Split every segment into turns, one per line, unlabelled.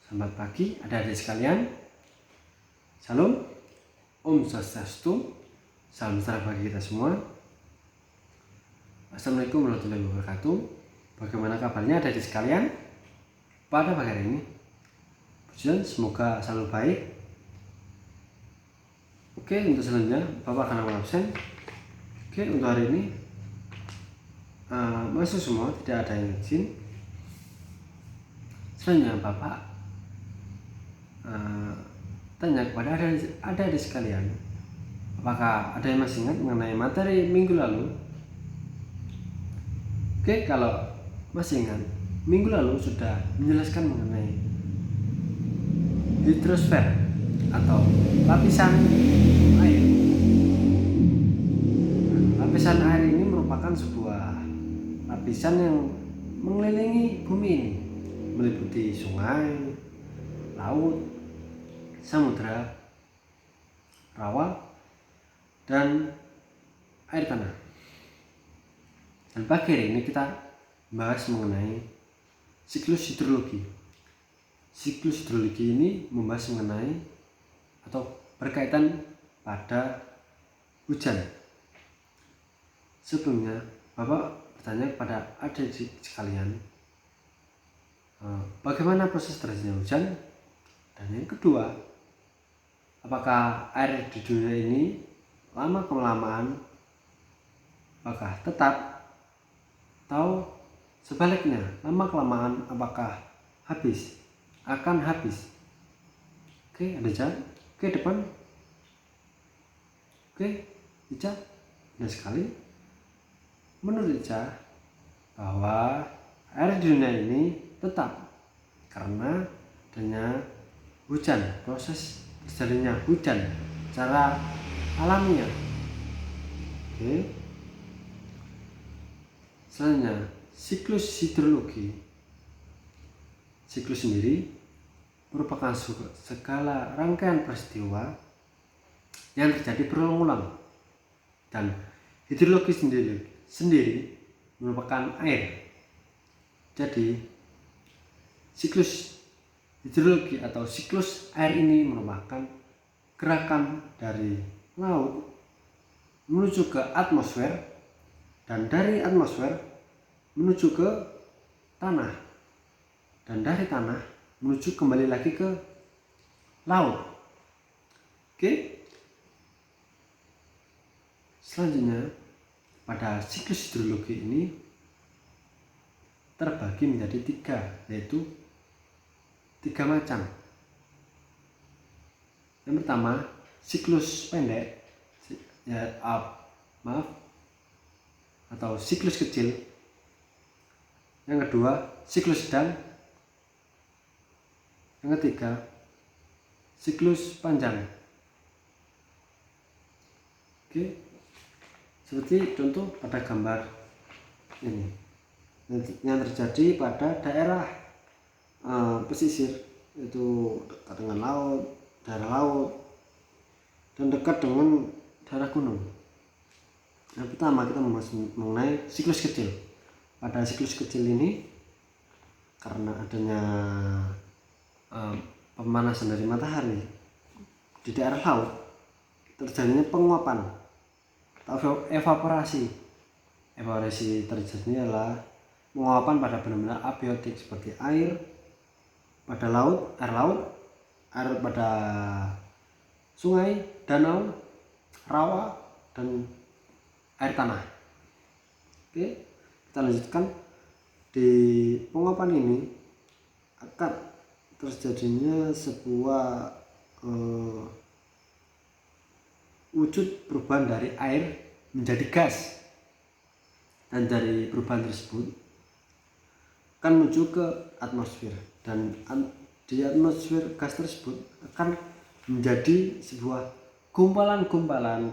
Selamat pagi adik-adik sekalian. Salam, Om Swastiastu, salam sejahtera bagi kita semua. Assalamualaikum warahmatullahi wabarakatuh. Bagaimana kabarnya adik-adik sekalian pada pagi hari ini? Pujian semoga selalu baik. Oke, untuk selanjutnya Bapak akan mengambil absen. Oke, untuk hari ini masuk semua, tidak ada yang izin. Selanjutnya Bapak tanya kepada adik-adik sekalian, apakah ada yang masih ingat mengenai materi minggu lalu? Oke, kalau masih ingat, minggu lalu sudah menjelaskan mengenai hidrosfer atau lapisan air. Lapisan air ini merupakan sebuah lapisan yang mengelilingi bumi ini, meliputi sungai, laut, samudra, rawa, dan air tanah. Dan pagi hari ini kita bahas mengenai siklus hidrologi. Siklus hidrologi ini membahas mengenai atau berkaitan pada hujan. Sebelumnya, Bapak bertanya kepada adik-adik sekalian, bagaimana proses terjadinya hujan? Dan yang kedua, apakah air di dunia ini lama kelamaan apakah tetap, atau sebaliknya lama kelamaan apakah akan habis? Oke, ada Ica. Oke, depan. Oke, Ica. Nah sekali, menurut Ica bahwa air di dunia ini tetap karena adanya hujan, proses terjadinya hujan secara alamiah. Oke. Selanjutnya, siklus hidrologi. Siklus sendiri merupakan segala rangkaian peristiwa yang terjadi berulang-ulang, dan hidrologi sendiri merupakan air. Jadi siklus hidrologi atau siklus air ini merupakan gerakan dari laut menuju ke atmosfer, dan dari atmosfer menuju ke tanah, dan dari tanah menuju kembali lagi ke laut. Oke. Selanjutnya, pada siklus hidrologi ini terbagi menjadi yaitu tiga macam. Yang pertama, siklus pendek, atau siklus kecil. Yang kedua, siklus sedang. Yang ketiga, siklus panjang. Oke, seperti contoh pada gambar ini yang terjadi pada daerah pesisir, itu dekat dengan laut, daerah laut, dan dekat dengan daerah gunung. Yang pertama, kita membahas mengenai siklus kecil. Pada siklus kecil ini, karena adanya pemanasan dari matahari di daerah laut, terjadinya penguapan atau evaporasi. Evaporasi terjadinya adalah penguapan pada benda-benda abiotik seperti air pada laut, air pada sungai, danau, rawa, dan air tanah. Oke, kita lanjutkan. Di penguapan ini akan terjadinya sebuah wujud perubahan dari air menjadi gas, dan dari perubahan tersebut akan menuju ke atmosfer, dan di atmosfer gas tersebut akan menjadi sebuah gumpalan-gumpalan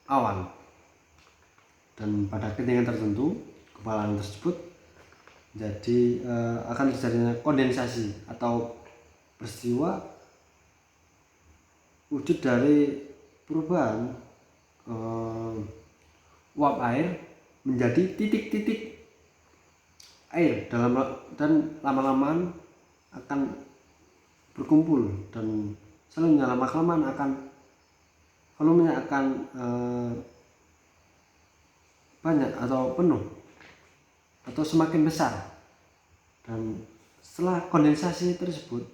awan, dan pada ketinggian tertentu gumpalan tersebut jadi akan terjadinya kondensasi atau peristiwa wujud dari perubahan uap air menjadi titik-titik air dan lama-lamaan akan berkumpul, dan selanjutnya lama kelamaan volumenya akan banyak atau penuh atau semakin besar. Dan setelah kondensasi tersebut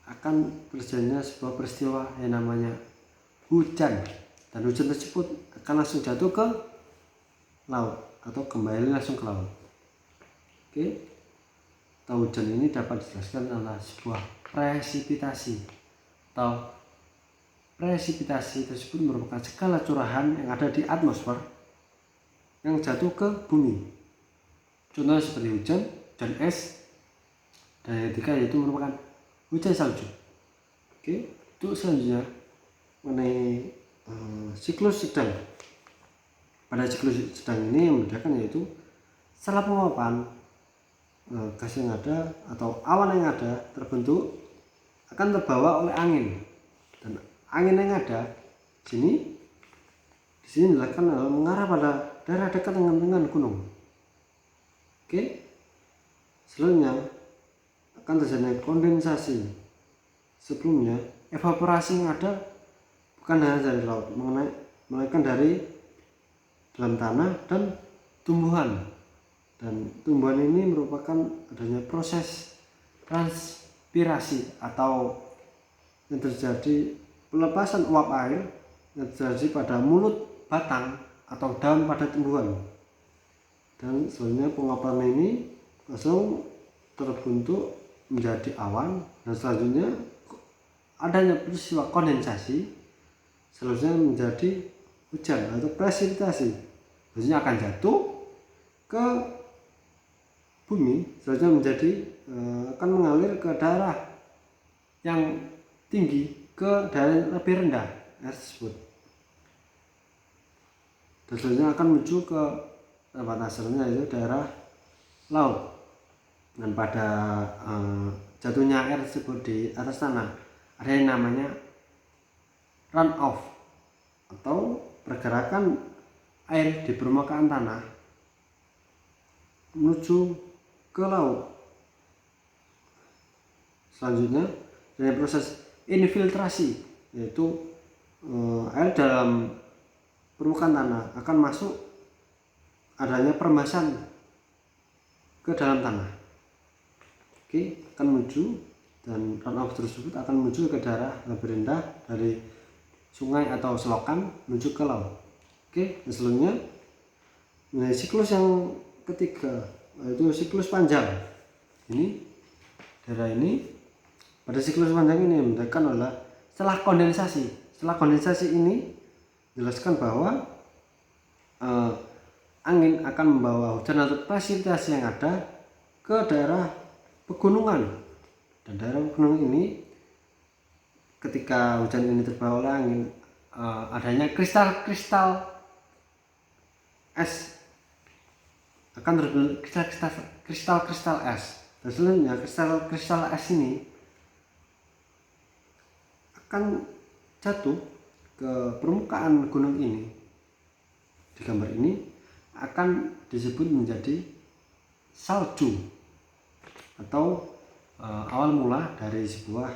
akan terjadinya sebuah peristiwa yang namanya hujan, dan hujan tersebut akan langsung jatuh ke laut atau kembali langsung ke laut. Oke, atau hujan ini dapat dijelaskan adalah sebuah presipitasi, atau presipitasi tersebut merupakan segala curahan yang ada di atmosfer yang jatuh ke bumi. Contohnya seperti hujan es, dan yang ketiga yaitu merupakan hujan salju. Oke, untuk selanjutnya mengenai siklus sedang. Pada siklus sedang ini yang membedakan yaitu setelah penguapan gas yang ada atau awan yang ada terbentuk akan terbawa oleh angin, dan angin yang ada di sini dilakukan mengarah pada daerah dekat dengan gunung. Oke, selanjutnya akan terjadi kondensasi. Sebelumnya evaporasi yang ada bukan hanya dari laut, melainkan dari dalam tanah dan tumbuhan. Dan tumbuhan ini merupakan adanya proses transpirasi atau yang terjadi pelepasan uap air yang terjadi pada mulut, batang, atau daun pada tumbuhan. Dan selanjutnya penguapan ini langsung terbentuk menjadi awan, dan selanjutnya adanya peristiwa kondensasi selanjutnya menjadi hujan atau presipitasi. Maksudnya akan jatuh ke bumi, selanjutnya akan mengalir ke daerah yang tinggi, ke daerah yang lebih rendah tersebut, dan selanjutnya akan menuju ke tempat asalnya yaitu daerah laut. Dan pada jatuhnya air tersebut di atas tanah ada yang namanya run off, atau pergerakan air di permukaan tanah menuju ke laut. Selanjutnya dari proses infiltrasi, yaitu air dalam permukaan tanah akan masuk, adanya perembasan ke dalam tanah. Oke, akan menuju, dan runoff tersebut akan menuju ke daerah lebih rendah dari sungai atau selokan menuju ke laut. Oke, dan selanjutnya mengenai siklus yang ketiga yaitu siklus panjang. Ini daerah ini, pada siklus panjang ini membedakan adalah setelah kondensasi. Setelah kondensasi ini jelaskan bahwa angin akan membawa hujan atau presipitasi yang ada ke daerah pegunungan, dan daerah pegunungan ini ketika hujan ini terbawa oleh angin adanya kristal-kristal es akan terbentuk kristal-kristal es, dan selanjutnya kristal-kristal es ini akan jatuh ke permukaan gunung ini. Di gambar ini akan disebut menjadi salju, atau awal mula dari sebuah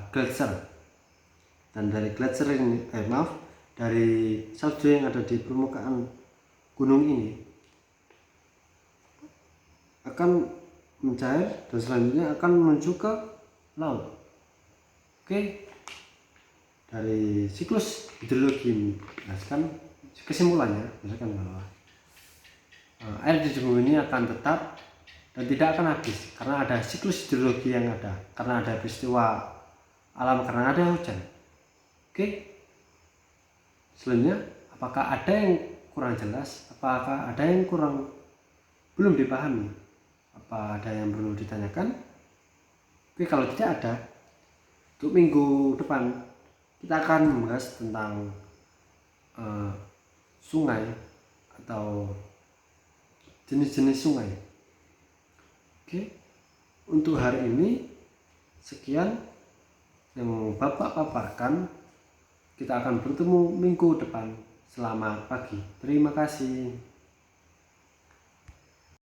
gletser. Dan dari gletser ini dari salju yang ada di permukaan gunung ini akan mencair, dan selanjutnya akan menuju ke laut. Oke, dari siklus hidrologi menjelaskan kesimpulannya, misalkan bahwa air di bumi ini akan tetap dan tidak akan habis karena ada siklus hidrologi yang ada, karena ada peristiwa alam, karena ada hujan. Oke, selanjutnya apakah ada yang kurang jelas, apakah ada yang belum dipahami, apa ada yang perlu ditanyakan? Oke, kalau tidak ada, untuk minggu depan kita akan membahas tentang sungai atau jenis-jenis sungai. Oke, untuk hari ini sekian yang Bapak paparkan. Kita akan bertemu minggu depan. Selamat pagi. Terima kasih.